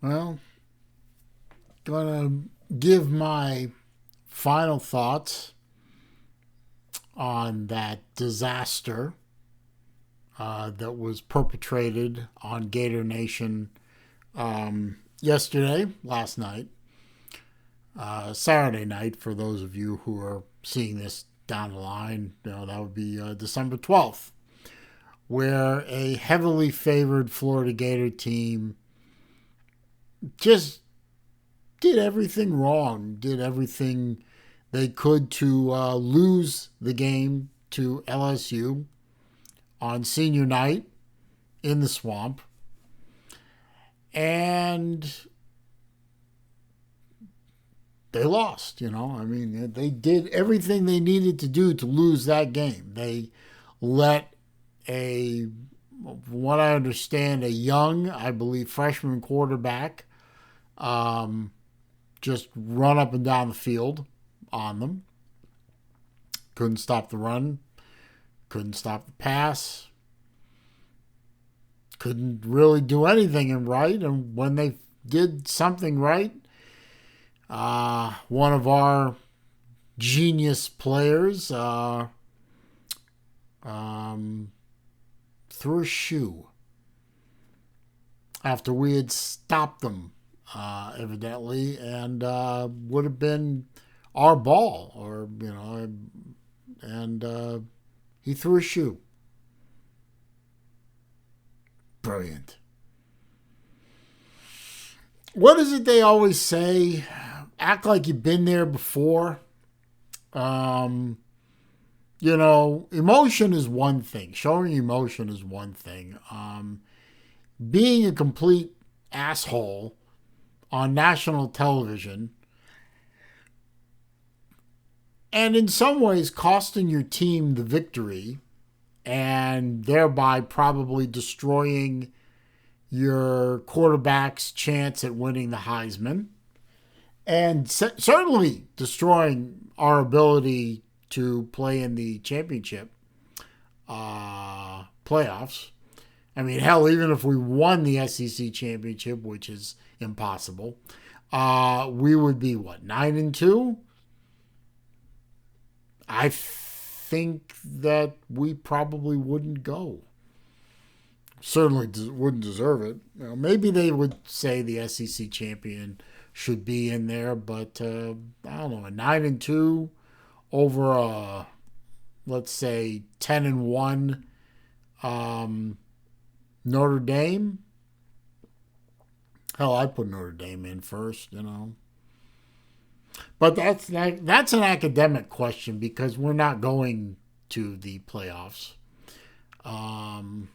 Well, gonna give my final thoughts on that disaster that was perpetrated on Gator Nation last night, Saturday night. For those of you who are seeing this down the line, that would be December 12th, where a heavily favored Florida Gator team just did everything wrong, did everything they could to lose the game to LSU on senior night in the swamp. And they lost, I mean, they did everything they needed to do to lose that game. They let from what I understand, a young, I believe, freshman quarterback just run up and down the field on them. Couldn't stop the run, couldn't stop the pass, couldn't really do anything right. And when they did something right, one of our genius players threw a shoe after we had stopped them, evidently, and would have been our ball, and he threw a shoe. Brilliant. What is it they always say? Act like you've been there before. Emotion is one thing. Showing emotion is one thing. Being a complete asshole on national television and in some ways costing your team the victory and thereby probably destroying your quarterback's chance at winning the Heisman and certainly destroying our ability to play in the championship playoffs. I mean, hell, even if we won the SEC championship, which is impossible, we would be what, 9-2? I think that we probably wouldn't go. Certainly wouldn't deserve it. Maybe they would say the SEC champion should be in there, but I don't know, a 9-2 over a, let's say, 10-1 Notre Dame. Hell, I'd put Notre Dame in first. But that's an academic question because we're not going to the playoffs. Now,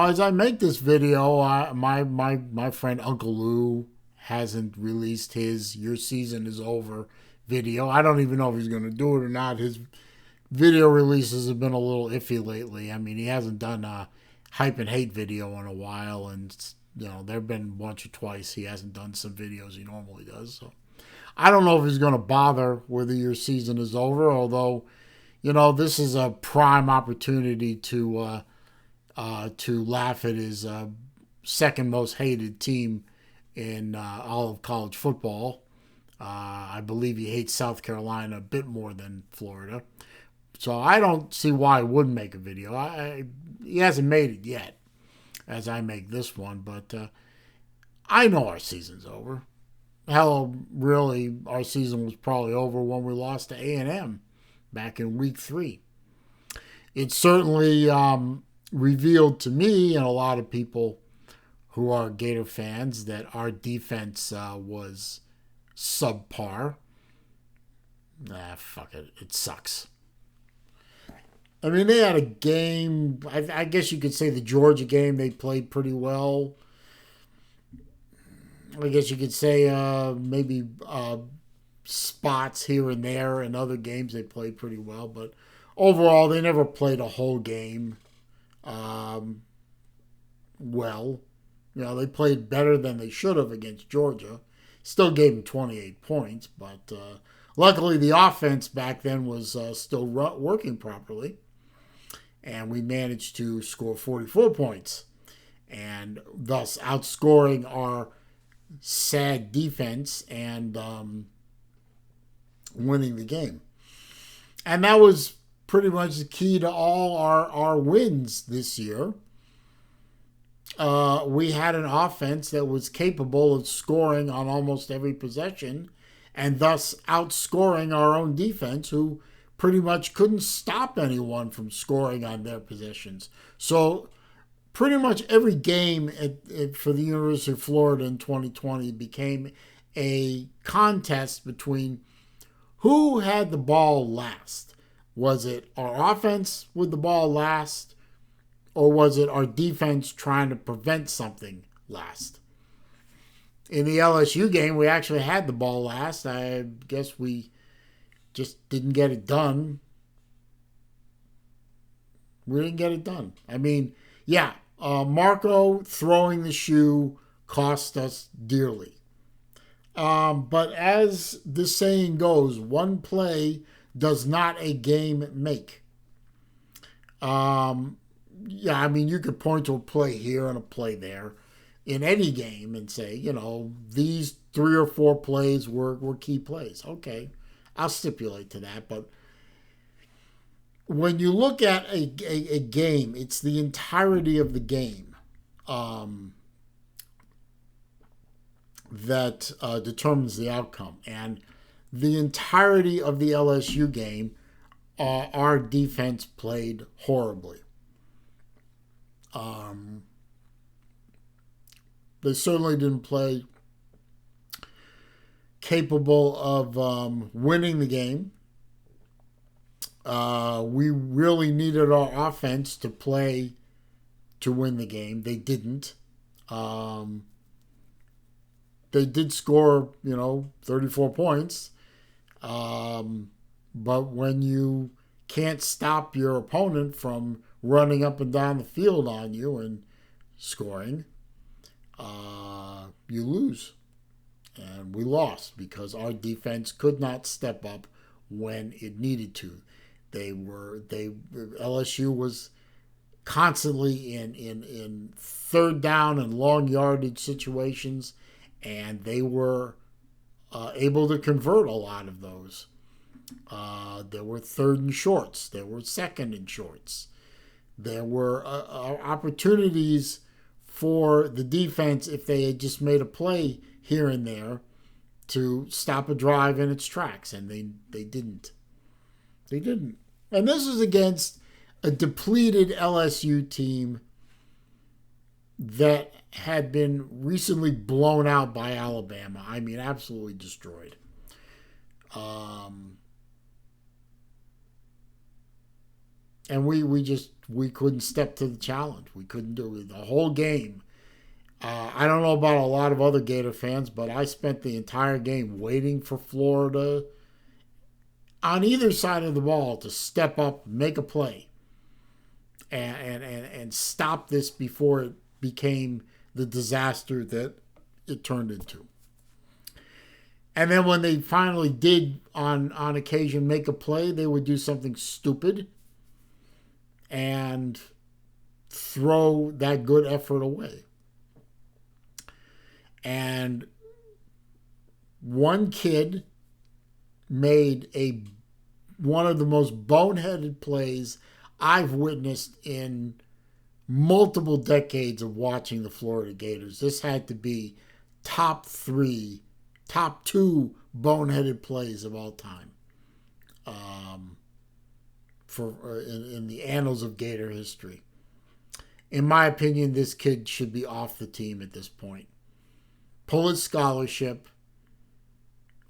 as I make this video, my friend Uncle Lou hasn't released his "Your Season Is Over" video. I don't even know if he's going to do it or not. His video releases have been a little iffy lately. I mean, he hasn't done a hype and hate video in a while, and there have been once or twice he hasn't done some videos he normally does. So I don't know if he's going to bother whether your season is over, although, this is a prime opportunity to laugh at his second most hated team in all of college football. I believe he hates South Carolina a bit more than Florida. So I don't see why I wouldn't make a video. He hasn't made it yet as I make this one, but I know our season's over. Hell, really, our season was probably over when we lost to A&M back in week 3. It certainly revealed to me and a lot of people who are Gator fans that our defense was subpar. Fuck it. It sucks. I mean, they had a game. I guess you could say the Georgia game, they played pretty well. I guess you could say maybe spots here and there in other games they played pretty well. But overall, they never played a whole game well. They played better than they should have against Georgia. Still gave them 28 points, but luckily the offense back then was still working properly. And we managed to score 44 points. and thus outscoring our sad defense and winning the game. And that was pretty much the key to all our wins this year. We had an offense that was capable of scoring on almost every possession and thus outscoring our own defense, who pretty much couldn't stop anyone from scoring on their possessions. So pretty much every game for the University of Florida in 2020 became a contest between who had the ball last. Was it our offense with the ball last, or was it our defense trying to prevent something last? In the LSU game, we actually had the ball last. I guess we just didn't get it done. We didn't get it done. I mean, yeah, Marco throwing the shoe cost us dearly. But as the saying goes, one play does not a game make. Yeah, I mean, you could point to a play here and a play there in any game and say, you know, these 3 or 4 plays were key plays. Okay, I'll stipulate to that. But when you look at a game, it's the entirety of the game that determines the outcome. And the entirety of the LSU game, our defense played horribly. They certainly didn't play capable of winning the game. We really needed our offense to play to win the game. They didn't. They did score, 34 points. But when you can't stop your opponent from running up and down the field on you and scoring, you lose. And we lost because our defense could not step up when it needed to. LSU was constantly in third down and long yardage situations, and they were able to convert a lot of those. There were third and shorts. There were second and shorts. There were opportunities for the defense, if they had just made a play here and there, to stop a drive in its tracks, and they didn't. They didn't. And this was against a depleted LSU team that had been recently blown out by Alabama. I mean, absolutely destroyed. And we couldn't step to the challenge. We couldn't do it the whole game. I don't know about a lot of other Gator fans, but I spent the entire game waiting for Florida on either side of the ball to step up, make a play, and stop this before it became the disaster that it turned into. And then when they finally did, on occasion, make a play, they would do something stupid and throw that good effort away. And one kid made one of the most boneheaded plays I've witnessed in multiple decades of watching the Florida Gators. This had to be top 2 boneheaded plays of all time in the annals of Gator history. In my opinion, this kid should be off the team at this point. Pull his scholarship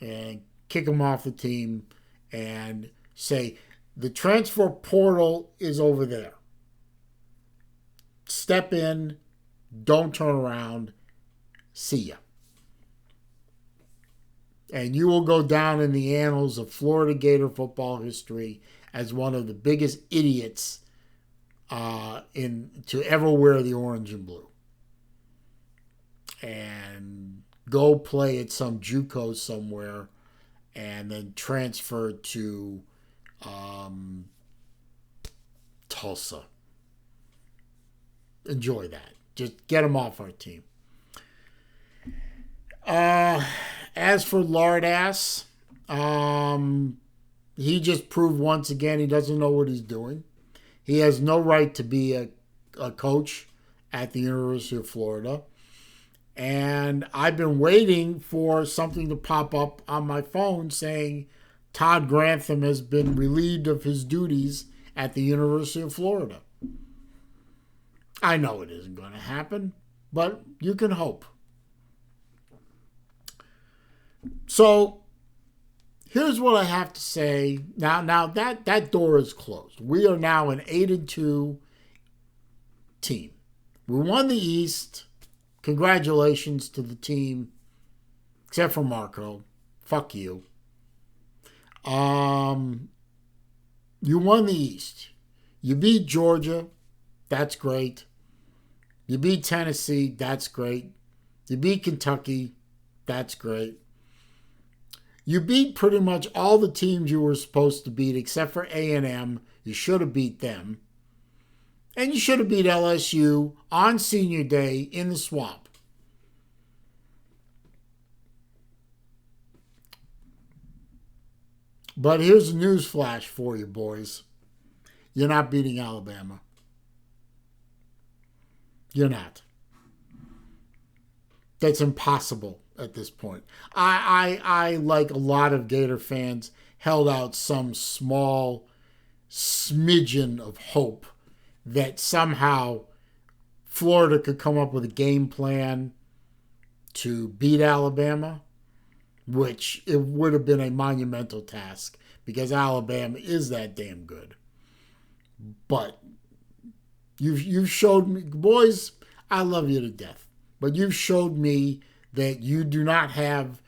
and kick him off the team and say, the transfer portal is over there. Step in, don't turn around, see ya. And you will go down in the annals of Florida Gator football history as one of the biggest idiots to ever wear the orange and blue. And go play at some JUCO somewhere and then transfer to Tulsa. Enjoy that. Just get him off our team. As for Lardass, he just proved once again he doesn't know what he's doing. He has no right to be a coach at the University of Florida. And I've been waiting for something to pop up on my phone saying Todd Grantham has been relieved of his duties at the University of Florida. I know it isn't going to happen, but you can hope. So here's what I have to say. Now that door is closed. We are now an 8-2 team. We won the East. Congratulations to the team, except for Marco. Fuck you. You won the East. You beat Georgia. That's great. You beat Tennessee. That's great. You beat Kentucky. That's great. You beat pretty much all the teams you were supposed to beat, except for A&M. You should have beat them. And you should have beat LSU on Senior Day in the Swamp. But here's a news flash for you, boys. You're not beating Alabama. You're not. That's impossible at this point. I like a lot of Gator fans, held out some small smidgen of hope that somehow Florida could come up with a game plan to beat Alabama, which it would have been a monumental task because Alabama is that damn good. But you've showed me, boys, I love you to death, but you've showed me that you do not have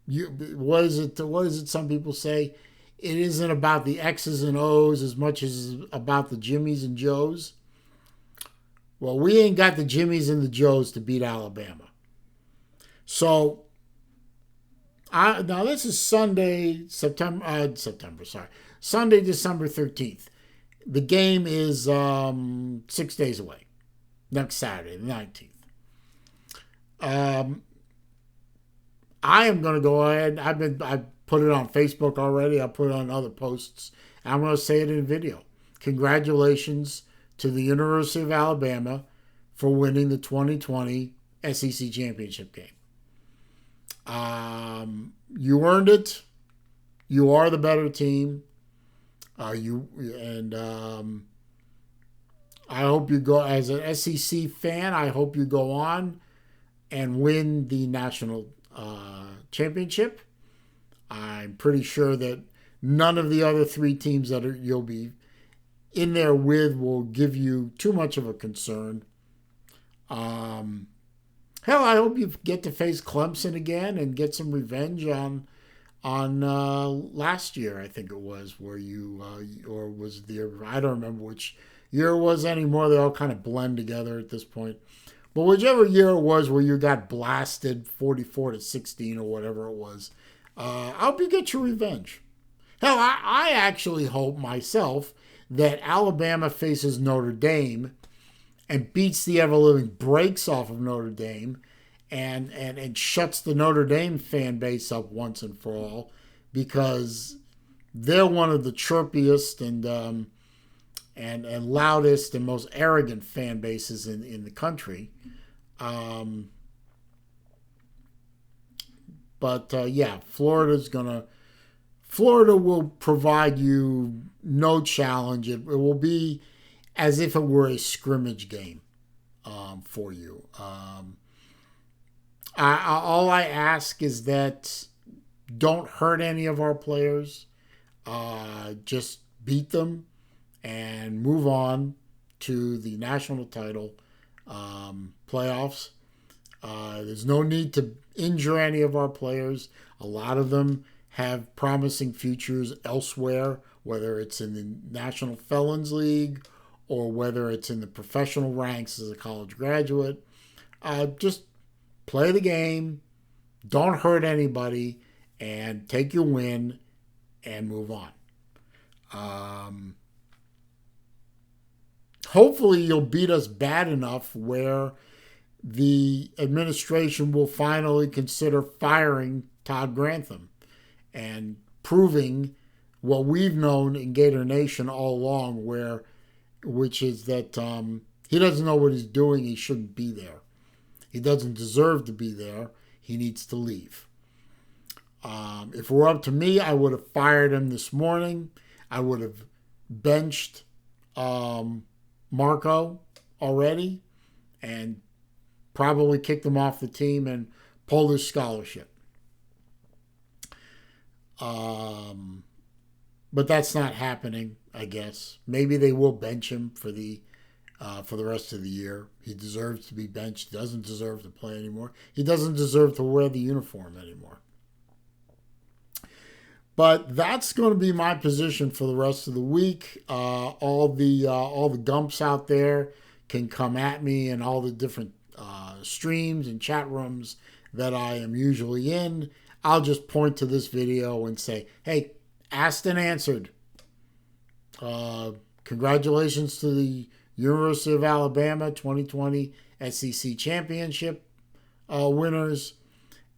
what is it some people say? It isn't about the X's and O's as much as about the Jimmies and Joes. Well, we ain't got the Jimmies and the Joes to beat Alabama. So, now this is Sunday, December 13th. The game is 6 days away. Next Saturday, the 19th. I am going to go ahead. I put it on Facebook already. I put it on other posts. I'm going to say it in video. Congratulations to the University of Alabama for winning the 2020 SEC Championship game. You earned it. You are the better team. I hope you go, as an SEC fan, I hope you go on and win the national championship. I'm pretty sure that none of the other three teams that you'll be in there with will give you too much of a concern. Hell, I hope you get to face Clemson again and get some revenge on last year, I think it was, where you, or was the, I don't remember which year it was anymore. They all kind of blend together at this point. But whichever year it was where you got blasted 44-16 or whatever it was, I hope you get your revenge. Hell, I actually hope myself that Alabama faces Notre Dame and beats the ever-living brakes off of Notre Dame and shuts the Notre Dame fan base up once and for all, because they're one of the chirpiest and loudest and most arrogant fan bases in the country. Yeah, Florida will provide you no challenge. It will be as if it were a scrimmage game for you. All I ask is that don't hurt any of our players. Just beat them and move on to the national title playoffs. There's no need to injure any of our players. A lot of them have promising futures elsewhere, whether it's in the National Felons League or whether it's in the professional ranks as a college graduate. Just play the game, don't hurt anybody, and take your win and move on. hopefully you'll beat us bad enough where the administration will finally consider firing Todd Grantham and proving what we've known in Gator Nation all along, which is that he doesn't know what he's doing. He shouldn't be there. He doesn't deserve to be there. He needs to leave. If it were up to me, I would have fired him this morning. I would have benched Marco already and probably kicked him off the team and pulled his scholarship. But that's not happening, I guess. Maybe they will bench him for the rest of the year. He deserves to be benched. He doesn't deserve to play anymore. He doesn't deserve to wear the uniform anymore. But that's going to be my position for the rest of the week. All the Gumps out there can come at me in all the different streams and chat rooms that I am usually in. I'll just point to this video and say, hey, asked and answered. Congratulations to the University of Alabama 2020 SEC Championship winners,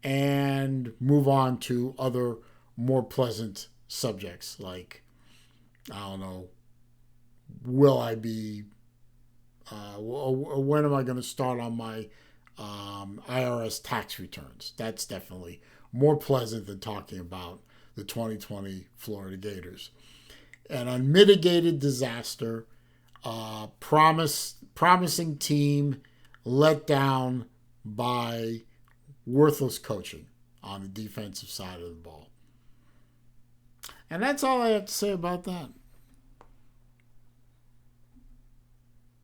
and move on to other more pleasant subjects like, I don't know, will I be, when am I going to start on my IRS tax returns? That's definitely more pleasant than talking about the 2020 Florida Gators. An unmitigated disaster, promising team let down by worthless coaching on the defensive side of the ball. And that's all I have to say about that.